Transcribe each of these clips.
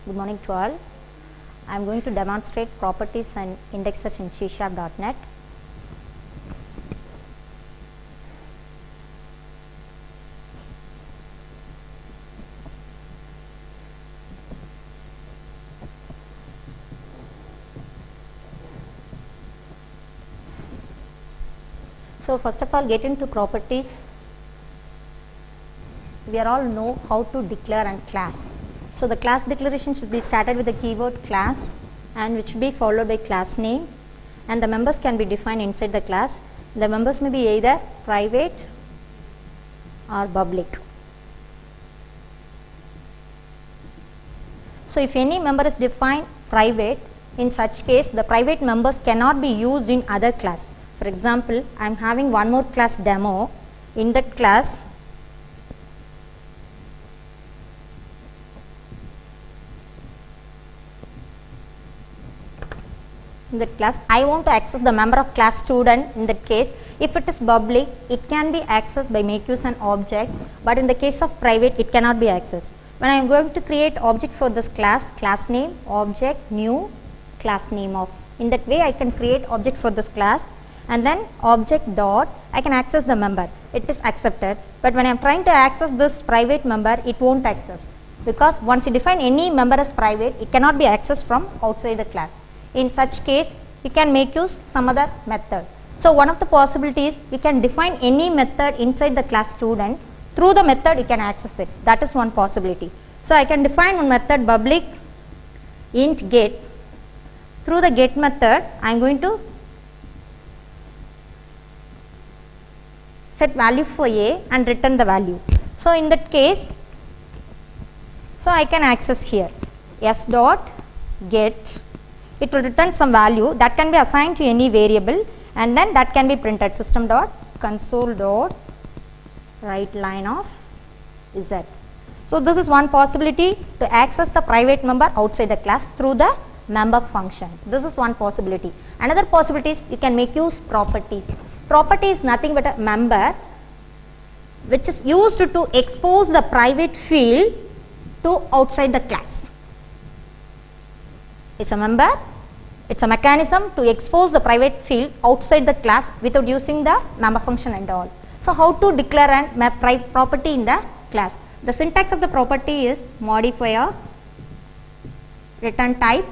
Good morning to all. I am going to demonstrate properties and index search in C#.NET. So first of all, get into properties. We are all know how to declare and class. So the class declaration should be started with the keyword class and which should be followed by class name, and the members can be defined inside the class. The members may be either private or public. So if any member is defined private, in such case the private members cannot be used in other class. For example, I am having one more class demo. In that class, I want to access the member of class student. In that case, if it is public, it can be accessed by make use an object, but in the case of private, it cannot be accessed. When I am going to create object for this class name, object, new, class name of. In that way, I can create object for this class, and then object dot, I can access the member. It is accepted, but when I am trying to access this private member, it won't accept, because once you define any member as private, it cannot be accessed from outside the class. In such case, you can make use some other method. So one of the possibilities, you can define any method inside the class student. Through the method, you can access it. That is one possibility. So I can define one method public int get. Through the get method, I am going to set value for a and return the value. So in that case, so I can access here s dot get. It will return some value that can be assigned to any variable, and then that can be printed system dot console dot write line of z. So this is one possibility to access the private member outside the class through the member function. This is one possibility. Another possibility is you can make use properties. Property is nothing but a member which is used to expose the private field to outside the class. It's a member, it's a mechanism to expose the private field outside the class without using the member function and all. So how to declare a property in the class? The syntax of the property is modifier, return type,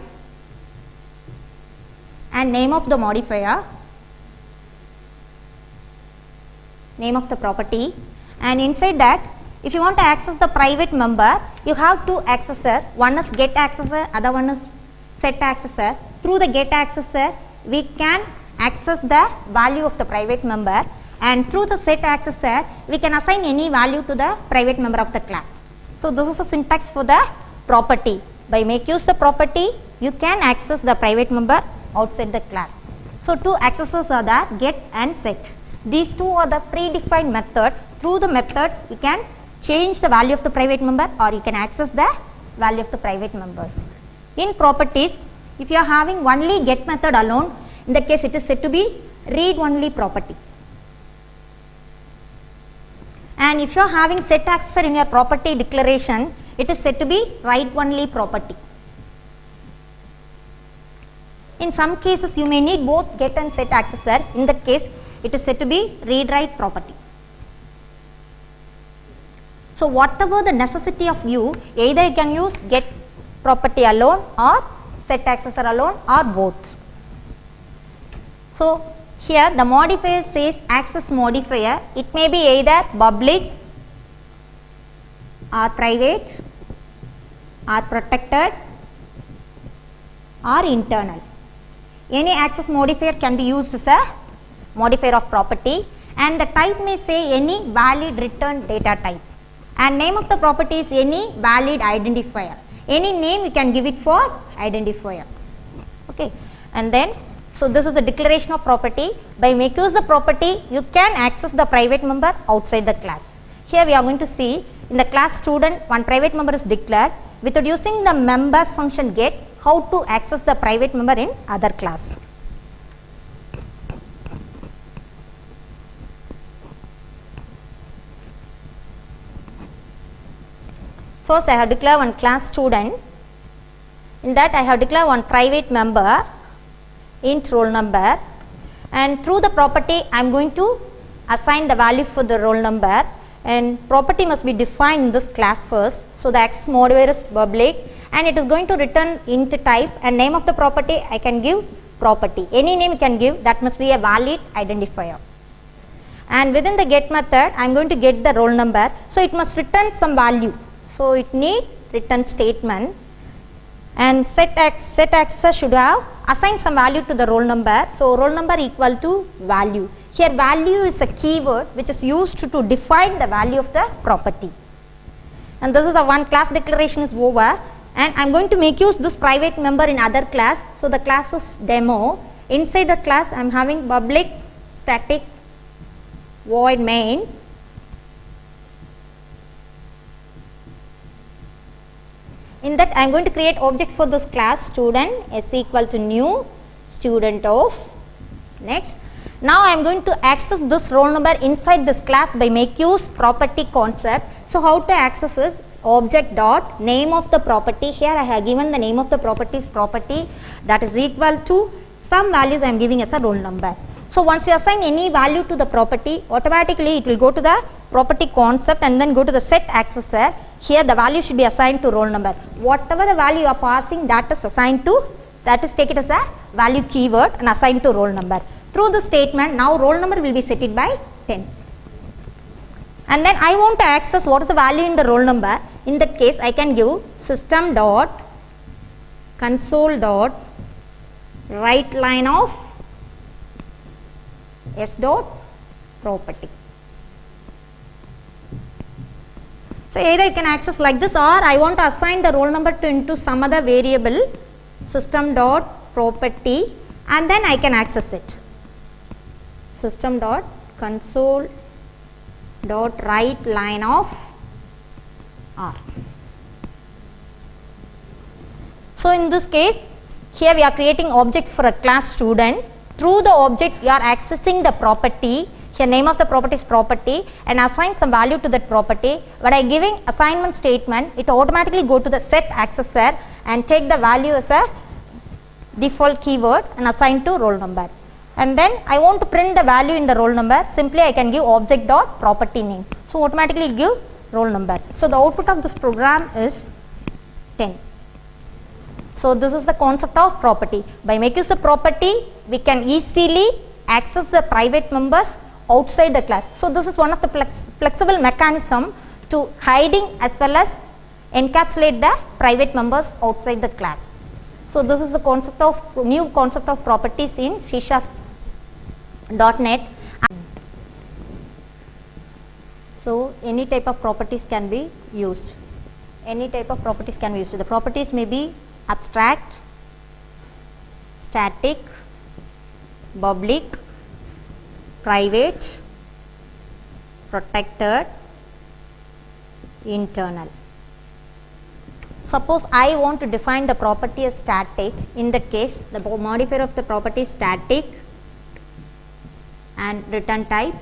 and name of the modifier, name of the property, and inside that, if you want to access the private member, you have two accessor. One is get accessor, other one is set accessor. Through the get accessor, we can access the value of the private member, and through the set accessor, we can assign any value to the private member of the class. So this is a syntax for the property. By make use the property, you can access the private member outside the class. So two accessors are the get and set. These two are the predefined methods. Through the methods, you can change the value of the private member, or you can access the value of the private members. In properties, if you are having only get method alone, in that case it is said to be read only property. And if you are having set accessor in your property declaration, it is said to be write only property. In some cases, you may need both get and set accessor. In that case, it is said to be read write property. So whatever the necessity of you, either you can use get property alone or set accessor alone or both. So here the modifier says access modifier. It may be either public or private or protected or internal. Any access modifier can be used as a modifier of property, and the type may say any valid return data type, and name of the property is any valid identifier. Any name you can give it for identifier. Okay, and then so this is the declaration of property. By make use the property, you can access the private member outside the class. Here we are going to see in the class student, one private member is declared. Without using the member function get, how to access the private member in other class. First I have declared one class student. In that I have declared one private member int roll number, and through the property I am going to assign the value for the roll number, and property must be defined in this class first. So the access modifier is public and it is going to return int type, and name of the property I can give property, any name you can give, that must be a valid identifier. And within the get method I am going to get the roll number, so it must return some value, so it need return statement. And set accessor should have assigned some value to the roll number, so roll number equal to value. Here value is a keyword which is used to define the value of the property. And this is a one class declaration is over, and I am going to make use this private member in other class. So the class is demo. Inside the class I am having public static void main, in that I am going to create object for this class student is equal to new student of. Next, now I am going to access this roll number inside this class by make use property concept. So how to access is object dot name of the property. Here I have given the name of the property is property, that is equal to some values I am giving as a roll number. So once you assign any value to the property, automatically it will go to the property concept and then go to the set accessor. Here the value should be assigned to roll number. Whatever the value you are passing, that is assigned to, that is take it as a value keyword and assigned to roll number. Through the statement, now roll number will be set it by 10. And then I want to access what is the value in the roll number. In that case I can give system dot console dot write line of s dot property. So either you can access like this, or I want to assign the roll number to into some other variable system dot property, and then I can access it. System dot console dot write line of r. So in this case, here we are creating object for a class student. Through the object you are accessing the property. Here name of the property is property, and assign some value to that property. But I giving assignment statement, it automatically go to the set accessor and take the value as a default keyword and assign to roll number. And then I want to print the value in the roll number, simply I can give object dot property name. So automatically it give roll number. So the output of this program is 10. So this is the concept of property. By making use of property, we can easily access the private members outside the class. So this is one of the flexible mechanism to hiding as well as encapsulate the private members outside the class. So this is the concept of new concept of properties in C#.NET. So any type of properties can be used. Any type of properties can be used. So the properties may be abstract, static, public, private, protected, internal. Suppose I want to define the property as static. In that case, the modifier of the property is static and return type,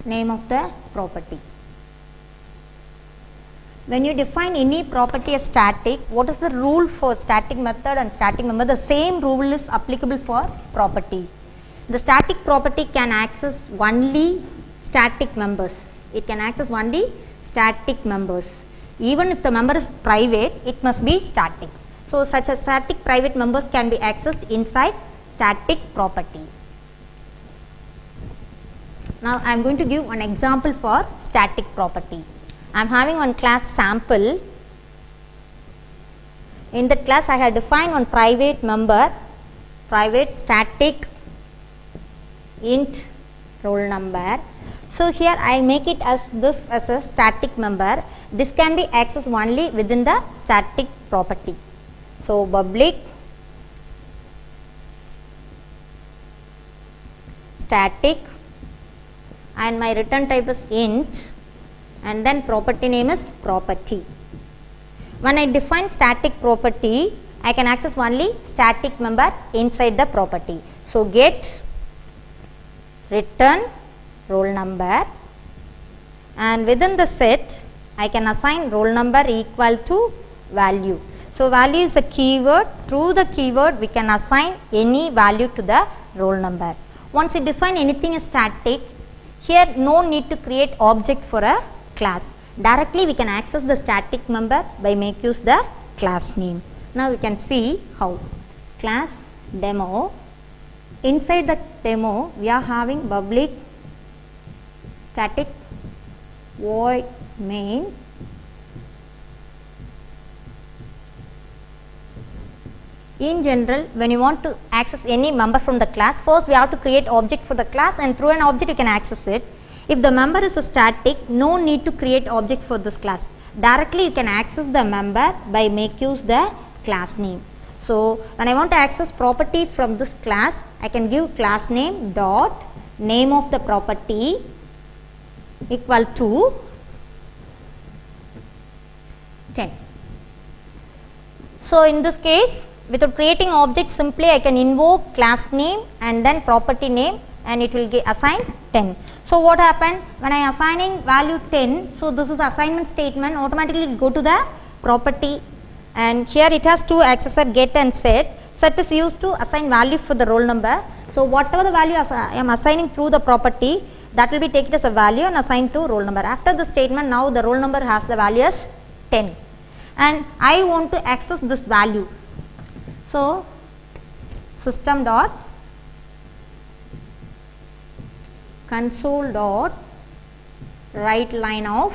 name of the property. When you define any property as static, what is the rule for static method and static member? The same rule is applicable for property. The static property can access only static members. It can access only static members. Even if the member is private, it must be static. So such a static private members can be accessed inside static property. Now I am going to give one example for static property. I am having one class sample. In that class I have defined one private member, private static int roll number. So here I make it as this as a static member. This can be accessed only within the static property. So public static, and my return type is int, and then property name is property. When I define static property, I can access only static member inside the property. So get return roll number, and within the set I can assign roll number equal to value. So, value is a keyword. Through the keyword we can assign any value to the roll number. Once you define anything as static, here no need to create object for a class. Directly we can access the static member by make use the class name. Now we can see how. Class demo. Inside the demo we are having public static void main in general. When you want to access any member from the class, first we have to create object for the class, and through an object you can access it. If the member is a static, no need to create object for this class. Directly you can access the member by make use the class name. So, when I want to access property from this class, I can give class name dot name of the property equal to 10. So, in this case, without creating object, simply I can invoke class name and then property name, and it will get assigned 10. So, what happened when I assigning value 10? So, this is assignment statement, automatically it will go to the property, and here it has two accessor get and set. Set is used to assign value for the roll number. So, whatever the value I am assigning through the property, that will be taken as a value and assigned to roll number. After the statement, now the roll number has the value as 10, and I want to access this value. So, system dot console dot write line of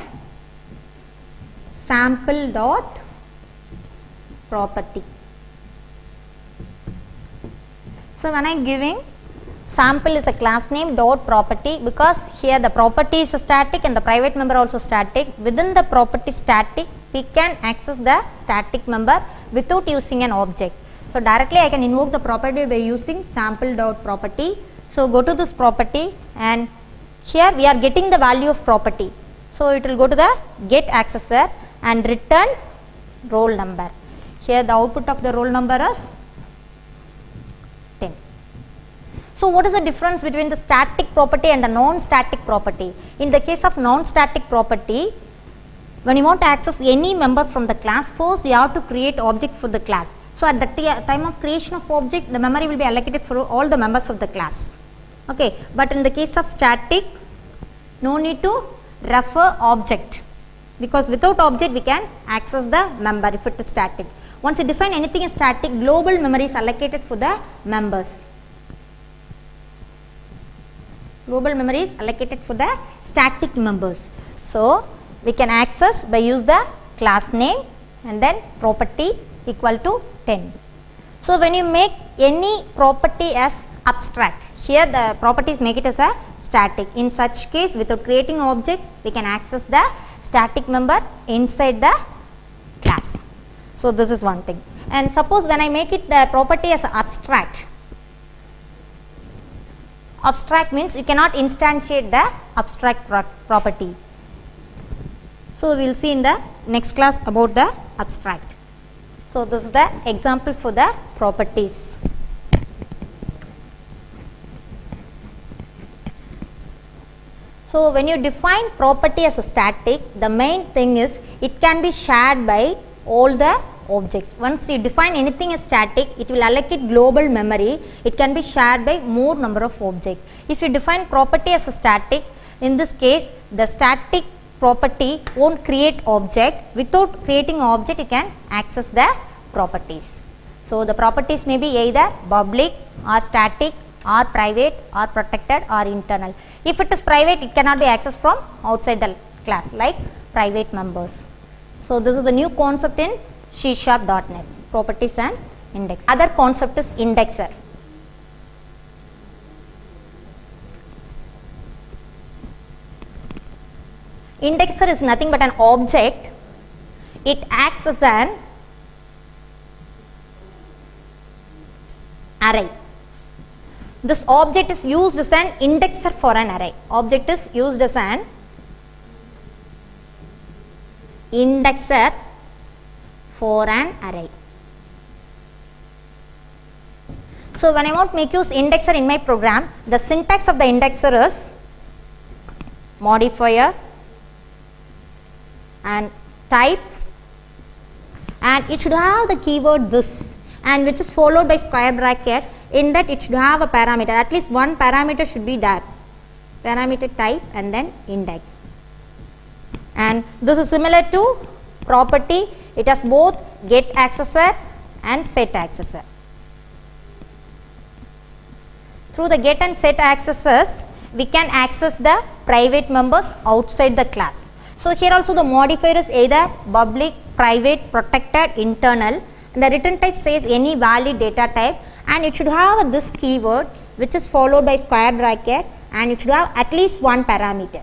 sample dot property. So, when I am giving sample is a class name dot property, because here the property is static and the private member also static. Within the property static, we can access the static member without using an object. So, directly I can invoke the property by using sample dot property. So, go to this property, and here we are getting the value of property. So, it will go to the get accessor and return roll number. Here the output of the roll number is 10. So, what is the difference between the static property and the non-static property? In the case of non-static property, when you want to access any member from the class, first you have to create object for the class. So, at the time of creation of object, the memory will be allocated for all the members of the class. Okay. But in the case of static, no need to refer object, because without object we can access the member if it is static. Once you define anything as static, global memory is allocated for the members. Global memory is allocated for the static members. So, we can access by use the class name and then property equal to 10. So, when you make any property as abstract, here the properties make it as a static. In such case, without creating object, we can access the static member inside the class. So, this is one thing. And suppose when I make it the property as abstract, abstract means you cannot instantiate the abstract property. So, we will see in the next class about the abstract. So, this is the example for the properties. So, when you define property as a static, the main thing is it can be shared by all the objects. Once you define anything as static, it will allocate global memory. It can be shared by more number of objects. If you define property as a static, in this case the static property won't create object. Without creating object, you can access the properties. So, the properties may be either public or static or private or protected or internal. If it is private, it cannot be accessed from outside the class, like private members. So, this is the new concept in C#.NET, properties and index. Other concept is indexer. Indexer is nothing but an object. It acts as an array. This object is used as an indexer for an array. Object is used as an indexer for an array. So, when I want to make use indexer in my program, the syntax of the indexer is modifier and type, and it should have the keyword this, and which is followed by square bracket. In that it should have a parameter, at least one parameter should be there, parameter type and then index. And this is similar to property, it has both get accessor and set accessor. Through the get and set accessors, we can access the private members outside the class. So here also the modifier is either public, private, protected, internal, and the return type says any valid data type, and it should have this keyword which is followed by square bracket, and it should have at least one parameter.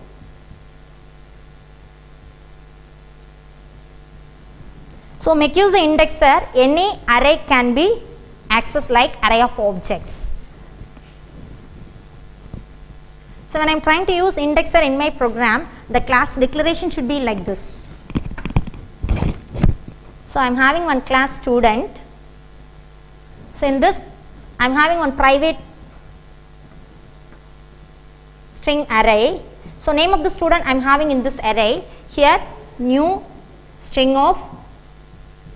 So make use the indexer, any array can be accessed like array of objects. So when I am trying to use indexer in my program, the class declaration should be like this. So I am having one class student. So in this I am having one private string array. So name of the student I am having in this array. Here new string of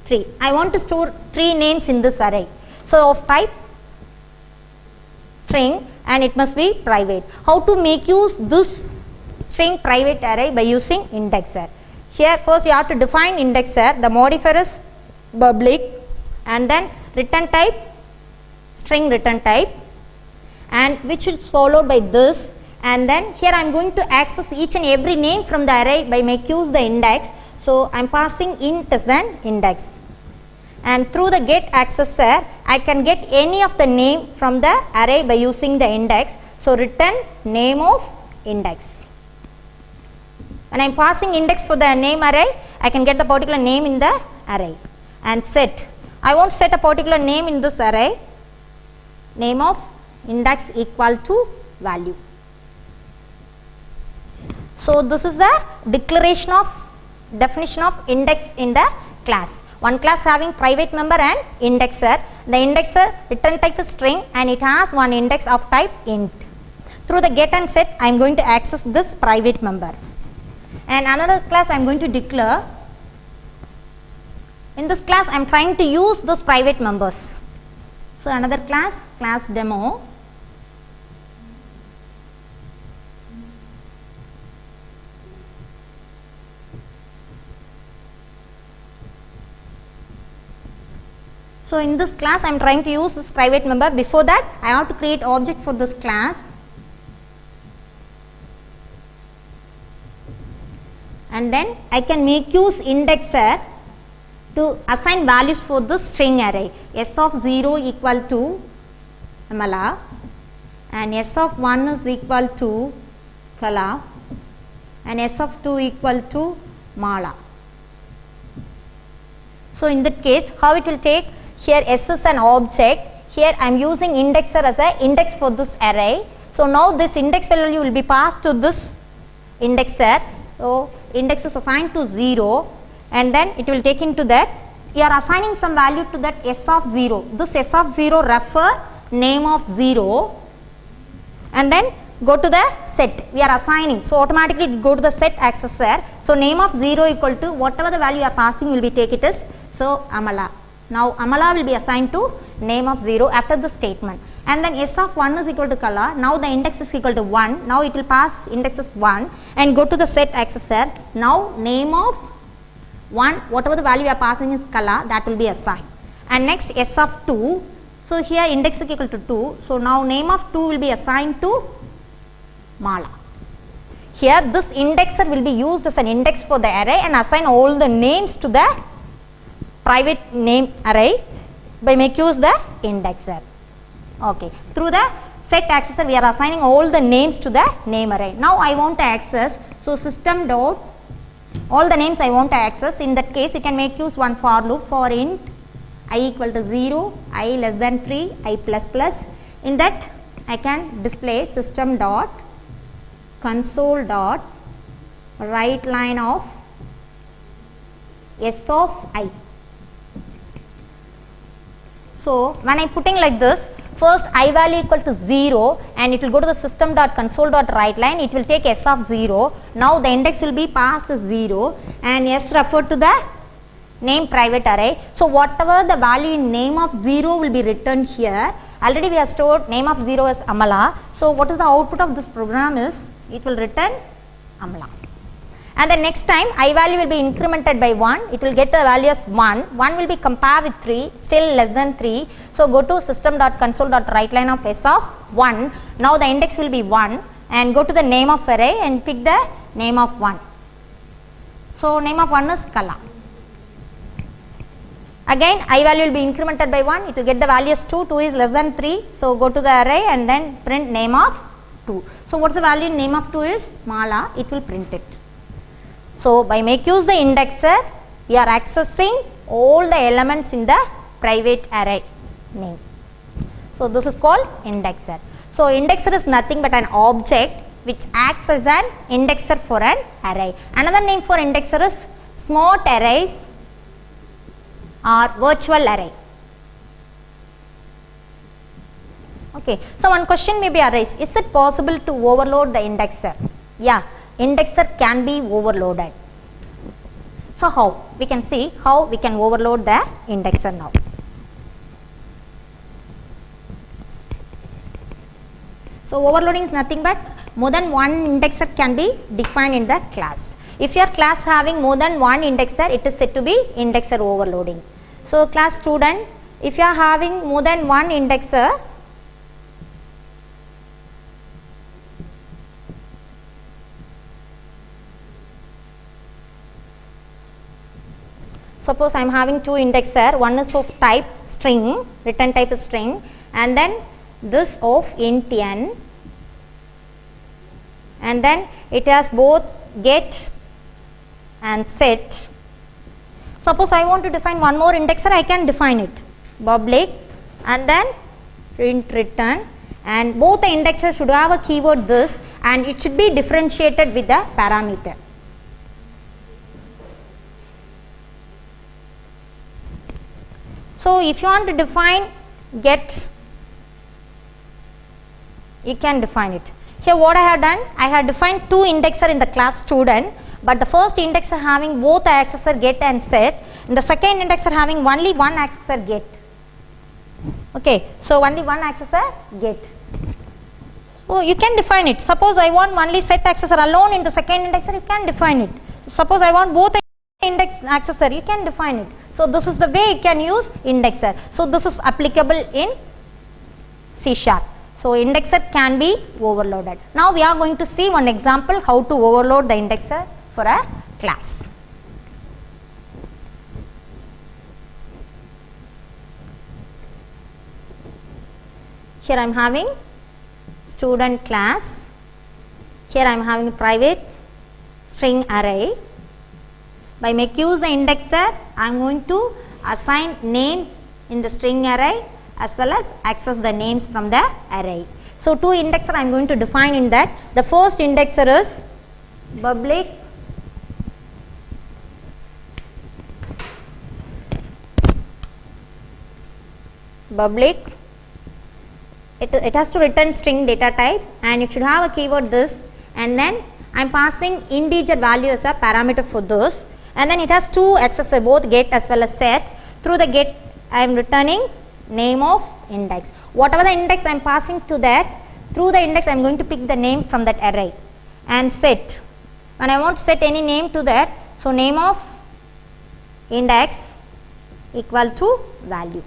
3. I want to store 3 names in this array. So of type string, and it must be private. How to make use this string private array? By using indexer. Here first you have to define indexer, the modifier is public, and then return type string return type, and which is followed by this, and then here I am going to access each and every name from the array by make use the index. So I am passing int as an index, and through the get accessor I can get any of the name from the array by using the index. So return name of index. When I am passing index for the name array, I can get the particular name in the array. And set, I won't set a particular name in this array, name of index equal to value. So this is the definition of index in the class. One class having private member and indexer. The indexer return type is string, and it has one index of type int. Through the get and set I am going to access this private member, and another class I am going to declare. In this class I am trying to use those private members. So another class demo. So in this class I am trying to use this private member. Before that I have to create object for this class, and then I can make use indexer to assign values for this string array. S of 0 equal to Amala, and S of 1 is equal to Kala, and S of 2 equal to Mala. So in that case how it will take? Here S is an object, here I am using indexer as an index for this array. So now this index value will be passed to this indexer. So index is assigned to 0, and then it will take into that, you are assigning some value to that S of 0. This S of 0 refer name of 0, and then go to the set, we are assigning. So automatically it go to the set accessor. So name of 0 equal to whatever the value you are passing will be take it as, so Amala. Now Amala will be assigned to name of 0 after the statement, and then S of 1 is equal to Kala. Now the index is equal to 1. Now it will pass index is 1 and go to the set accessor. Now name of 1, whatever the value you are passing is Kala, that will be assigned. And next S of 2. So here index is equal to 2. So now name of 2 will be assigned to Mala. Here this indexer will be used as an index for the array and assign all the names to the private name array by make use the indexer. Okay. Through the set accessor we are assigning all the names to the name array. Now I want to access, so system dot all the names I want to access. In that case you can make use one for loop for int I equal to 0, I less than 3, I plus plus. In that I can display system dot console dot write line of S of I. So when I putting like this, first I value equal to 0 and it will go to the system.console.writeLine, it will take s of 0. Now the index will be passed to 0 and s referred to the name private array. So whatever the value in name of 0 will be written here. Already we have stored name of 0 as Amala. So what is the output of this program is, it will return Amala. And the next time I value will be incremented by 1, it will get the value as 1, 1 will be compared with 3, still less than 3. So go to system.console.writeLine of s of 1, now the index will be 1 and go to the name of array and pick the name of 1. So name of 1 is Kala. Again I value will be incremented by 1, it will get the value as 2, 2 is less than 3. So go to the array and then print name of 2. So what is the value in name of 2 is Mala, it will print it. So by make use the indexer, you are accessing all the elements in the private array name. So this is called indexer. So indexer is nothing but an object which acts as an indexer for an array. Another name for indexer is smart arrays or virtual array. Okay. So one question may be arise, is it possible to overload the indexer? Yeah. Indexer can be overloaded. So how? We can see how we can overload the indexer now. So overloading is nothing but more than one indexer can be defined in the class. If your class having more than one indexer, it is said to be indexer overloading. So class student, if you are having more than one indexer, suppose I am having two indexer, one is of type string, return type is string, and then this of int n, and then it has both get and set. Suppose I want to define one more indexer, I can define it public and then print return, and both the indexers should have a keyword this and it should be differentiated with the parameter. So if you want to define get, you can define it. Here what I have done, I have defined two indexer in the class student, but the first indexer having both the accessor get and set, and the second indexer having only one accessor get. Okay, so only one accessor get. So you can define it. Suppose I want only set accessor alone in the second indexer, you can define it. So suppose I want both the index accessor, you can define it. So this is the way you can use indexer. So this is applicable in C#. So indexer can be overloaded. Now we are going to see one example how to overload the indexer for a class. Here I am having student class, here I am having private string array. By make use the indexer, I am going to assign names in the string array as well as access the names from the array. So two indexer I am going to define in that. The first indexer is public it has to return string data type and it should have a keyword this, and then I am passing integer value as a parameter for this, and then it has two accessors both get as well as set. Through the get I am returning name of index. Whatever the index I am passing to that, through the index I am going to pick the name from that array, and set. When I want to set any name to that, so name of index equal to value.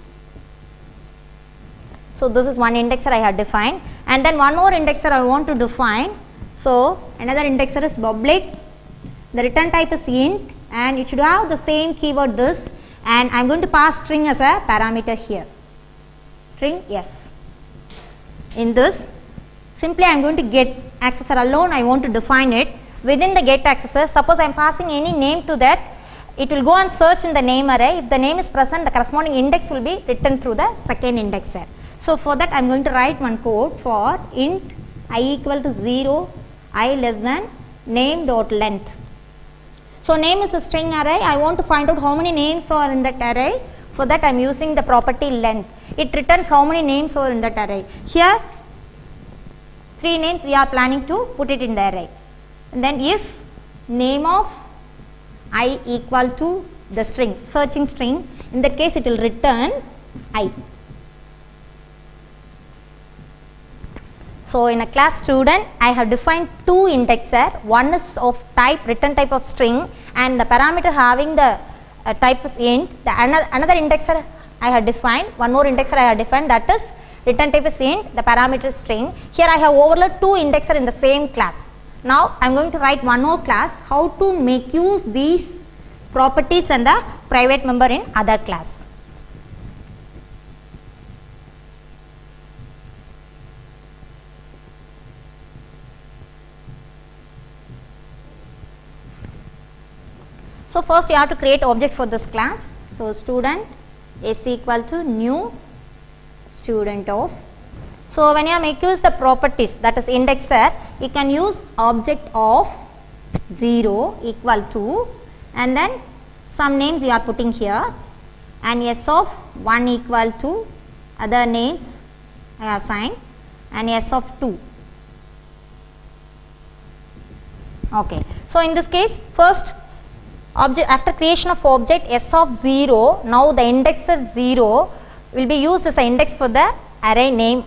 So this is one indexer I have defined, and then one more indexer I want to define. So another indexer is public, the return type is int and it should have the same keyword this, and I am going to pass string as a parameter here, string yes. In this simply I am going to get accessor alone, I want to define it. Within the get accessor, suppose I am passing any name to that, it will go and search in the name array. If the name is present, the corresponding index will be written through the second indexer. So for that I am going to write one code for int I equal to 0, I less than name dot length. So name is a string array, I want to find out how many names are in that array. For that I am using the property length. it returns how many names are in that array. Here 3 names we are planning to put it in the array. And then if name of I equal to the string, searching string, in that case it will return I. So in a class student, I have defined 2 indexer, one is of type return type of string and the parameter having the type is int. The another indexer I have defined, one more indexer I have defined, that is return type is int, the parameter is string. Here I have overloaded 2 indexer in the same class. Now I am going to write one more class, how to make use these properties and the private member in other class. So first you have to create object for this class. So student is equal to new student of. So when you make use the properties, that is indexer, you can use object of 0 equal to, and then some names you are putting here, and s of 1 equal to other names I assign, and s of 2. Okay. So in this case, first object, after creation of object s of 0, now the indexer 0 will be used as an index for the array name.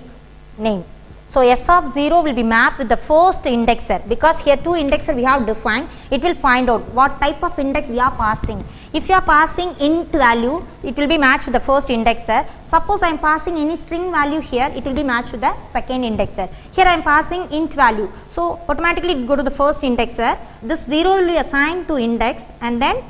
So s of 0 will be mapped with the first indexer, because here 2 indexer we have defined, it will find out what type of index we are passing. If you are passing int value, it will be matched with the first indexer. Suppose I am passing any string value here, it will be matched with the second indexer. Here I am passing int value, so automatically it go to the first indexer. This 0 will be assigned to index, and then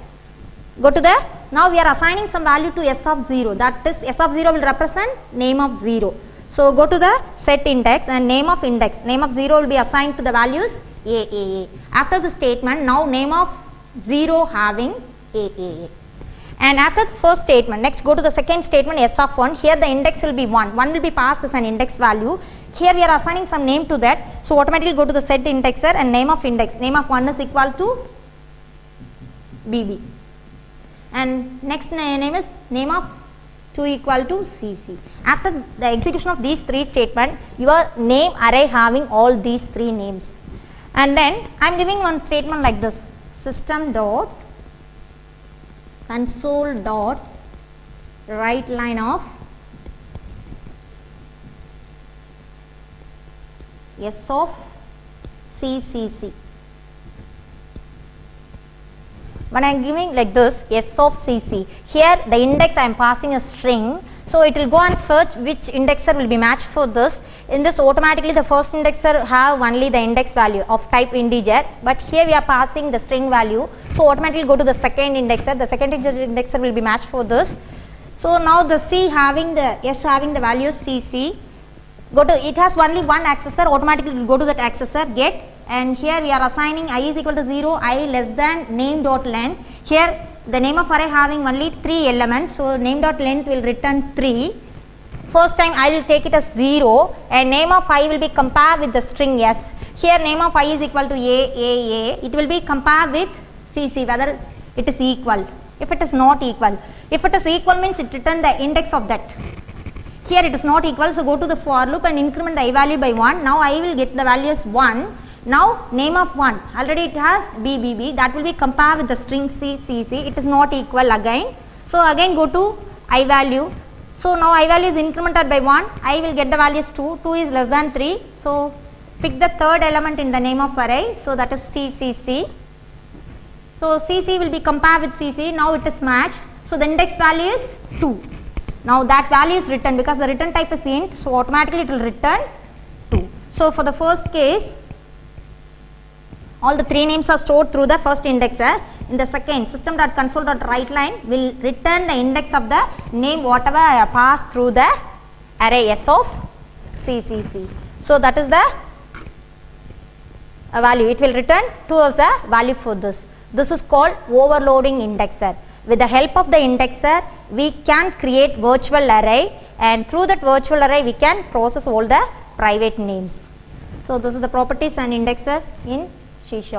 go to the, now we are assigning some value to s of 0, that is s of 0 will represent name of 0. So go to the set index and name of index, name of 0 will be assigned to the values a. After the statement, now name of 0 having a. And after the first statement, next go to the second statement s of 1, here the index will be 1 will be passed as an index value. Here we are assigning some name to that, so automatically go to the set indexer and name of index, name of 1 is equal to bb, and next name is name of 2 equal to cc. After the execution of these 3 statements, your name array having all these 3 names. And then I am giving one statement like this, system dot console dot write line of s of ccc. When I am giving like this s of cc, here the index I am passing a string, so it will go and search which indexer will be matched for this. In this automatically the first indexer have only the index value of type integer, but here we are passing the string value, so automatically go to the second indexer, the second indexer will be matched for this. So now the c having the s having the value cc, go to, it has only one accessor, automatically will go to that accessor get, and here we are assigning I is equal to 0, I less than name dot length. Here the name of array having only 3 elements, so name dot length will return 3. First time I will take it as 0, and name of I will be compared with the string s. Here name of I is equal to a, it will be compared with cc whether it is equal. If it is not equal, if it is equal means it return the index of that. Here it is not equal, so go to the for loop and increment the I value by 1. Now I will get the value as 1. Now name of 1, already it has bbb, that will be compared with the string cc, it is not equal again. So again go to I value. So now I value is incremented by 1, I will get the value as 2, 2 is less than 3. So pick the third element in the name of array, so that is ccc. So cc will be compared with cc, now it is matched. So the index value is 2. Now that value is written because the return type is int, so automatically it will return 2. So for the first case, all the 3 names are stored through the first indexer. In the second, system.console.writeLine will return the index of the name whatever I have passed through the array s of ccc. So that is the value, it will return 2 as a value for this. This is called overloading indexer. With the help of the indexer, we can create virtual array, and through that virtual array we can process all the private names. So this is the properties and indexers in C#.